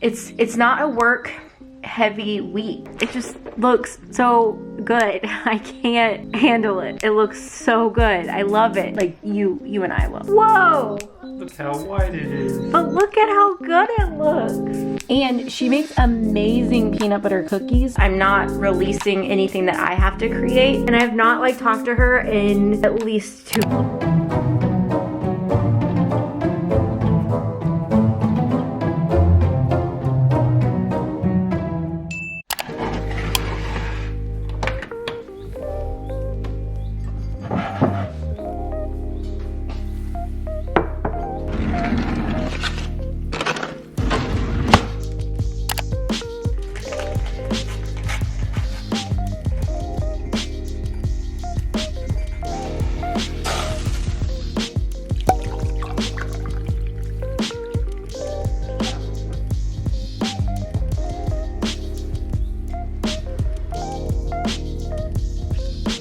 It's not a work heavy week. It just looks so good. I can't handle it. It looks so good. I love it. Like you and I will. Whoa! Look how white it is. But look at how good it looks. And she makes amazing peanut butter cookies. I'm not releasing anything that I have to create. And I've not like talked to her in at least 2 months.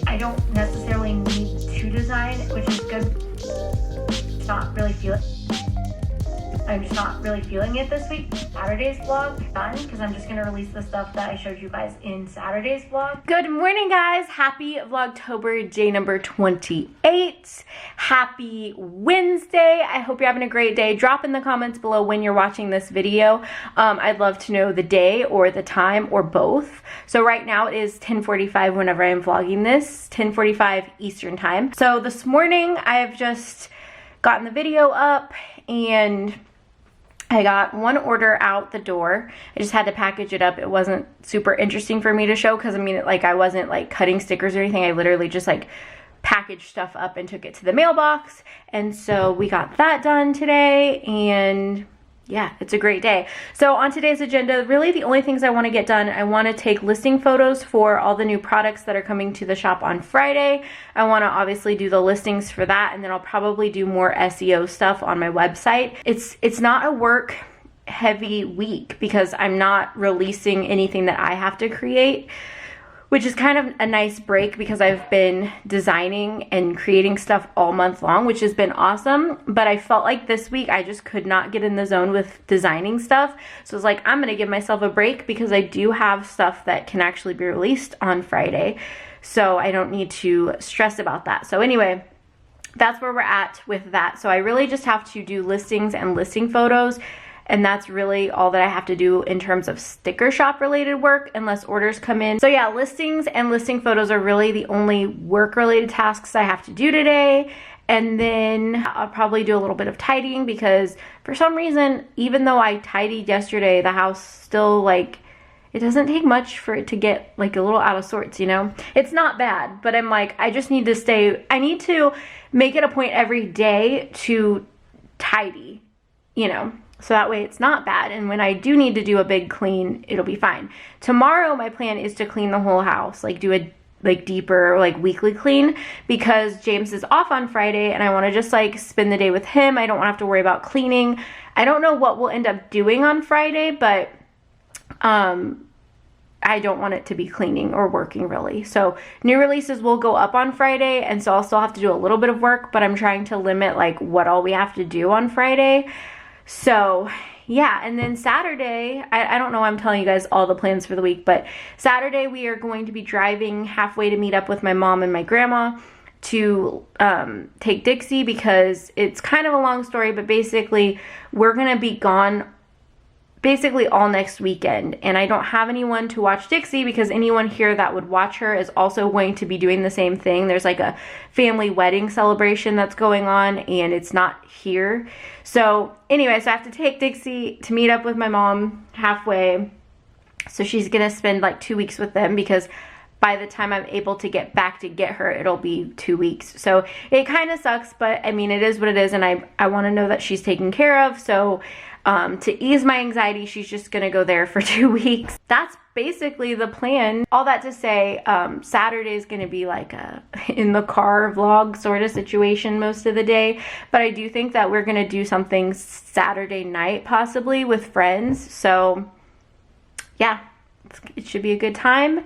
I don't necessarily need to design, which is good. I'm just not really feeling it this week. Saturday's vlog done because I'm just gonna release the stuff that I showed you guys in Saturday's vlog. Good morning, guys. Happy Vlogtober Day number 28. Happy Wednesday. I hope you're having a great day. Drop in the comments below when you're watching this video. I'd love to know the day or the time or both. So right now it is 10:45 whenever I'm vlogging this, 10:45 Eastern time. So this morning I've just gotten the video up and I got one order out the door. I just had to package it up. It wasn't super interesting for me to show because I mean, like I wasn't like cutting stickers or anything. I literally just like packaged stuff up and took it to the mailbox. And so we got that done today and yeah, it's a great day. So on today's agenda, really the only things I want to get done, I want to take listing photos for all the new products that are coming to the shop on Friday. I want to obviously do the listings for that, and then I'll probably do more SEO stuff on my website. It's not a work heavy week because I'm not releasing anything that I have to create, which is kind of a nice break because I've been designing and creating stuff all month long, which has been awesome. But I felt like this week I just could not get in the zone with designing stuff. So it's like, I'm gonna give myself a break because I do have stuff that can actually be released on Friday. So I don't need to stress about that. So anyway, that's where we're at with that. So I really just have to do listings and listing photos. And that's really all that I have to do in terms of sticker shop related work unless orders come in. So yeah, listings and listing photos are really the only work related tasks I have to do today. And then I'll probably do a little bit of tidying because for some reason, even though I tidied yesterday, the house still like, it doesn't take much for it to get like a little out of sorts, you know? It's not bad, but I'm like, I just need to I need to make it a point every day to tidy, you know? So that way it's not bad. And when I do need to do a big clean, it'll be fine. Tomorrow, my plan is to clean the whole house, like do a like deeper like weekly clean because James is off on Friday and I want to just like spend the day with him. I don't want to have to worry about cleaning. I don't know what we'll end up doing on Friday, but I don't want it to be cleaning or working really. So new releases will go up on Friday and so I'll still have to do a little bit of work, but I'm trying to limit like what all we have to do on Friday. So yeah, and then Saturday, I don't know why I'm telling you guys all the plans for the week, but Saturday we are going to be driving halfway to meet up with my mom and my grandma to take Dixie because it's kind of a long story, but basically we're going to be gone basically all next weekend and I don't have anyone to watch Dixie because anyone here that would watch her is also going to be doing the same thing. There's like a family wedding celebration that's going on and it's not here. So anyway, so I have to take Dixie to meet up with my mom halfway. So she's gonna spend like 2 weeks with them because by the time I'm able to get back to get her, it'll be 2 weeks. So it kind of sucks, but I mean, it is what it is and I want to know that she's taken care of. So to ease my anxiety, she's just gonna go there for 2 weeks. That's basically the plan. All that to say, Saturday is gonna be like a in the car vlog sort of situation most of the day, but I do think that we're gonna do something Saturday night possibly with friends. So yeah, it should be a good time.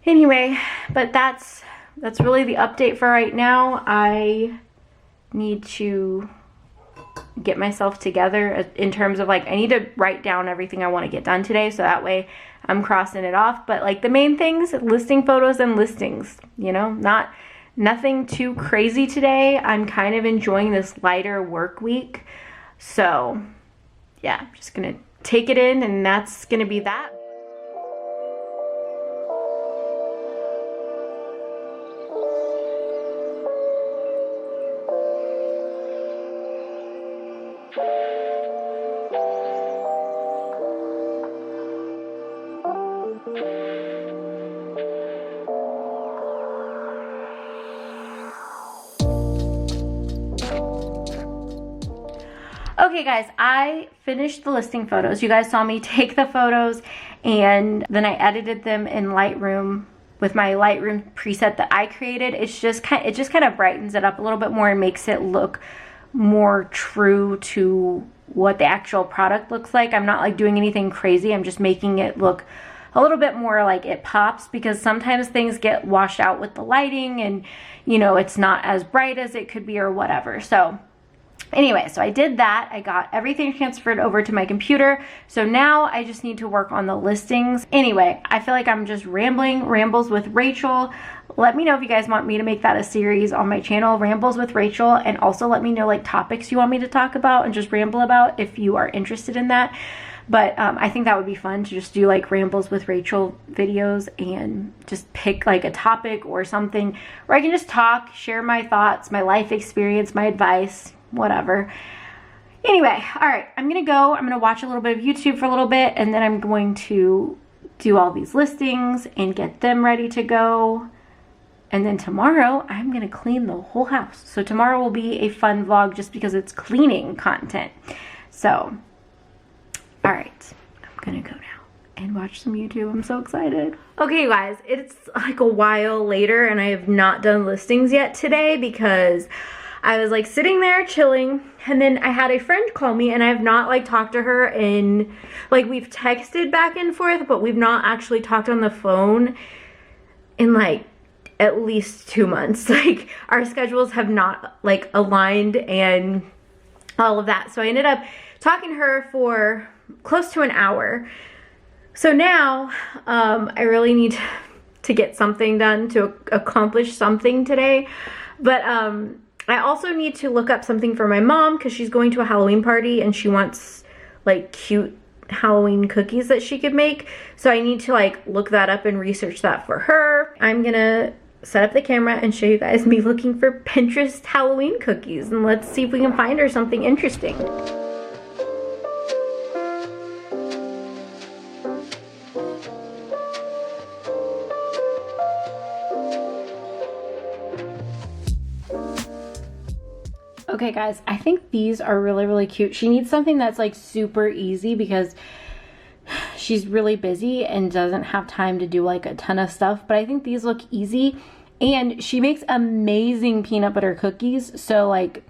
Anyway, but that's really the update for right now. I need to get myself together in terms of like, I need to write down everything I want to get done today, so that way I'm crossing it off. But like the main things, listing photos and listings, you know, nothing too crazy today. I'm kind of enjoying this lighter work week. So yeah, I'm just gonna take it in, and that's gonna be that. Okay guys, I finished the listing photos. You guys saw me take the photos, and then I edited them in Lightroom with my Lightroom preset that I created. It just kind of brightens it up a little bit more and makes it look more true to what the actual product looks like. I'm not like doing anything crazy. I'm just making it look a little bit more like it pops, because sometimes things get washed out with the lighting and, you know, it's not as bright as it could be or whatever. So anyway, so I did that. I got everything transferred over to my computer. So now I just need to work on the listings. Anyway, I feel like I'm just rambles with Rachel. Let me know if you guys want me to make that a series on my channel, Rambles with Rachel, and also let me know like topics you want me to talk about and just ramble about if you are interested in that. But I think that would be fun to just do like Rambles with Rachel videos and just pick like a topic or something where I can just talk, share my thoughts, my life experience, my advice, whatever. Anyway, all right, I'm gonna go. I'm gonna watch a little bit of YouTube for a little bit, and then I'm going to do all these listings and get them ready to go. And then tomorrow I'm gonna clean the whole house. So tomorrow will be a fun vlog just because it's cleaning content. So, all right, I'm gonna go now and watch some YouTube. I'm so excited. Okay, you guys, it's like a while later and I have not done listings yet today because I was like sitting there chilling, and then I had a friend call me, and I have not like talked to her in, like, we've texted back and forth, but we've not actually talked on the phone in like at least 2 months. Like our schedules have not like aligned and all of that. So I ended up talking to her for close to an hour. So now I really need to get something done, to accomplish something today. But I also need to look up something for my mom because she's going to a Halloween party and she wants like cute Halloween cookies that she could make. So I need to like look that up and research that for her. I'm gonna set up the camera and show you guys me looking for Pinterest Halloween cookies, and let's see if we can find her something interesting. Okay guys, I think these are really cute. She needs something that's like super easy because she's really busy and doesn't have time to do like a ton of stuff, but I think these look easy. And she makes amazing peanut butter cookies, so like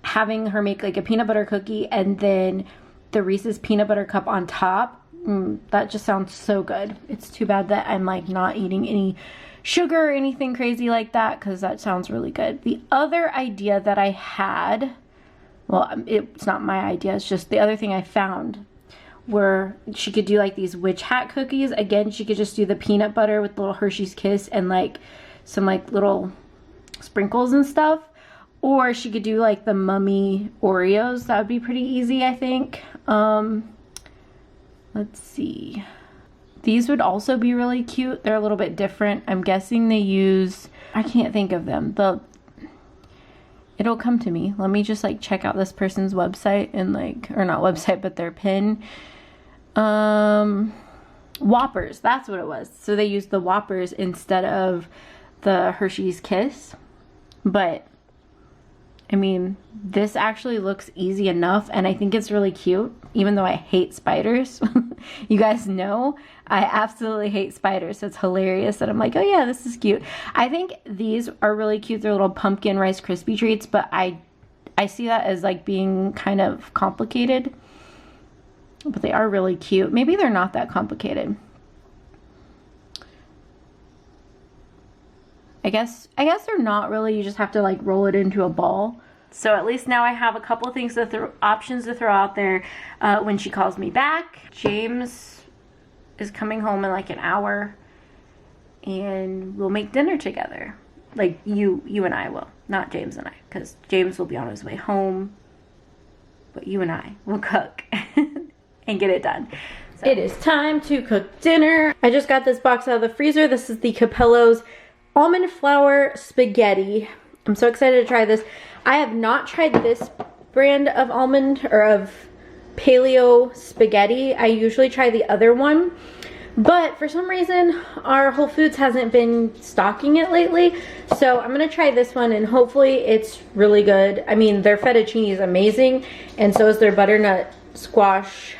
having her make like a peanut butter cookie and then the Reese's peanut butter cup on top, that just sounds so good. It's too bad that I'm like not eating any sugar or anything crazy like that, because that sounds really good. The other idea that I had, well, it's not my idea, it's just the other thing I found, where she could do like these witch hat cookies. Again, she could just do the peanut butter with little Hershey's Kiss and like some like little sprinkles and stuff, or she could do like the Mummy Oreos. That would be pretty easy, I think. Let's see. These would also be really cute. They're a little bit different. I'm guessing they use, I can't think of them. It'll come to me. Let me just like check out this person's website and like, or not website, but their pin. Whoppers, that's what it was. So they used the Whoppers instead of the Hershey's Kiss. But I mean, this actually looks easy enough, and I think it's really cute, even though I hate spiders. You guys know I absolutely hate spiders, so it's hilarious that I'm like, oh yeah, this is cute. I think these are really cute. They're little pumpkin Rice Krispie treats, but I see that as like being kind of complicated. But they are really cute. Maybe they're not that complicated. I guess they're not really. You just have to like roll it into a ball. So at least now I have a couple things options to throw out there when she calls me back. James is coming home in like an hour and we'll make dinner together. Like you and I will, not James and I, because James will be on his way home, but you and I will cook and get it done. So. It is time to cook dinner. I just got this box out of the freezer. This is the Capello's almond flour spaghetti. I'm so excited to try this. I have not tried this brand of almond or of paleo spaghetti. I usually try the other one, but for some reason our Whole Foods hasn't been stocking it lately. So I'm gonna try this one and hopefully it's really good. I mean, their fettuccine is amazing and so is their butternut squash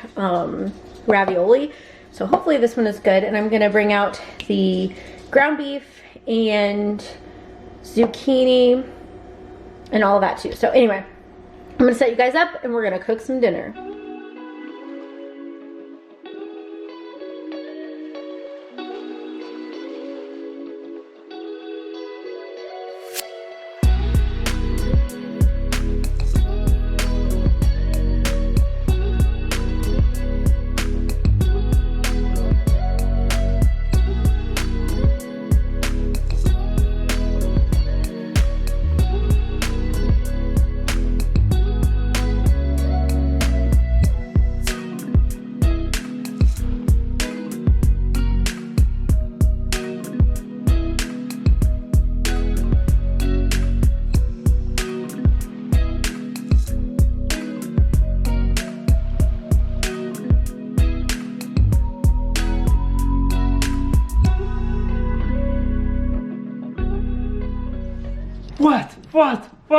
ravioli. So hopefully this one is good. And I'm gonna bring out the ground beef and zucchini and all of that too. So anyway, I'm gonna set you guys up and we're gonna cook some dinner.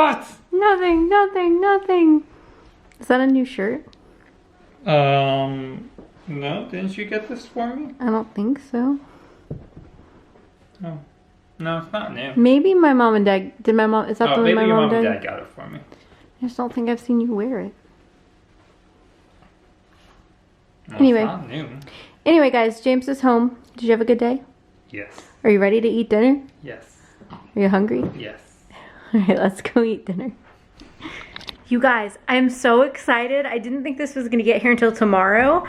What? Nothing. Is that a new shirt? No, didn't you get this for me? I don't think so. No. No, it's not new. Maybe my mom and dad, is that the one my mom and dad got it for me. I just don't think I've seen you wear it. No, anyway. It's not new. Anyway guys, James is home. Did you have a good day? Yes. Are you ready to eat dinner? Yes. Are you hungry? Yes. Alright, let's go eat dinner. You guys, I'm so excited. I didn't think this was gonna get here until tomorrow,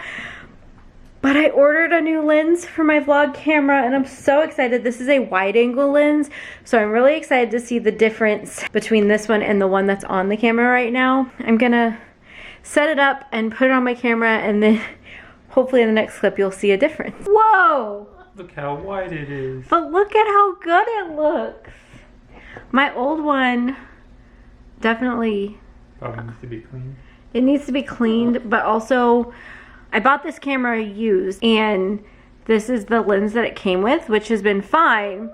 but I ordered a new lens for my vlog camera and I'm so excited. This is a wide angle lens, so I'm really excited to see the difference between this one and the one that's on the camera right now. I'm gonna set it up and put it on my camera and then hopefully in the next clip you'll see a difference. Whoa! Look how wide it is. But look at how good it looks. My old one definitely probably needs to be cleaned. It needs to be cleaned, but also I bought this camera used and this is the lens that it came with, which has been fine,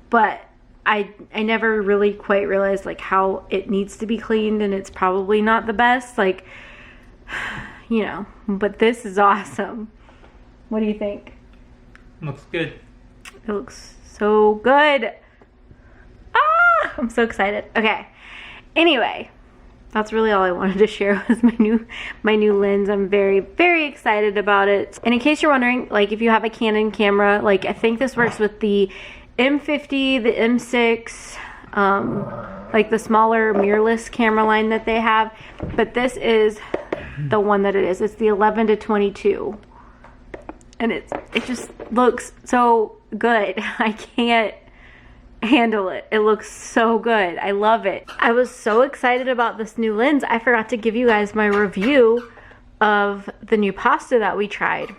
but I never really quite realized like how it needs to be cleaned and it's probably not the best, like, you know, but this is awesome. What do you think? Looks good. It looks so good. Ah, I'm so excited. Okay. Anyway, that's really all I wanted to share was my new lens. I'm very, very excited about it. And in case you're wondering, like if you have a Canon camera, like I think this works with the M50, the M6, like the smaller mirrorless camera line that they have. But this is the one that it is. It's the 11-22. And it just looks so good. I can't handle it. It looks so good. I love it. I was so excited about this new lens. I forgot to give you guys my review of the new pasta that we tried.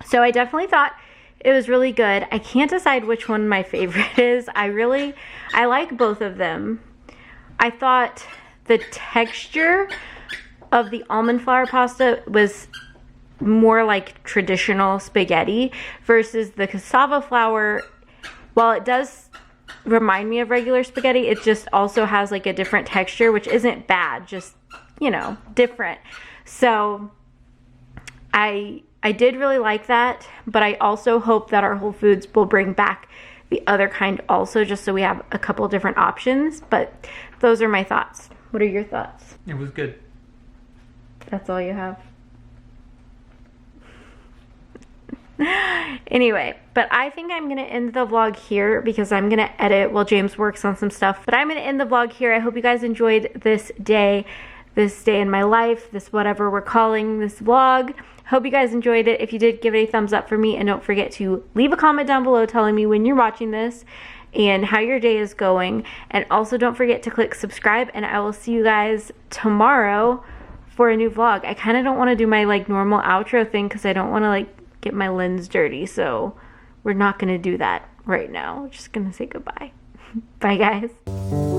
So I definitely thought it was really good. I can't decide which one my favorite is. I like both of them. I thought the texture of the almond flour pasta was more like traditional spaghetti versus the cassava flour. While it does remind me of regular spaghetti, it just also has like a different texture, which isn't bad, just, you know, different. So I did really like that, but I also hope that our Whole Foods will bring back the other kind also, just so we have a couple different options. But those are my thoughts. What are your thoughts? It was good. That's all you have? Anyway, but I think I'm going to end the vlog here because I'm going to edit while James works on some stuff. But I'm going to end the vlog here. I hope you guys enjoyed this day in my life, this whatever we're calling this vlog. Hope you guys enjoyed it. If you did, give it a thumbs up for me. And don't forget to leave a comment down below telling me when you're watching this and how your day is going. And also don't forget to click subscribe. And I will see you guys tomorrow for a new vlog. I kind of don't want to do my like normal outro thing because I don't want to like get my lens dirty, so we're not gonna do that right now. We're just gonna say goodbye. Bye guys.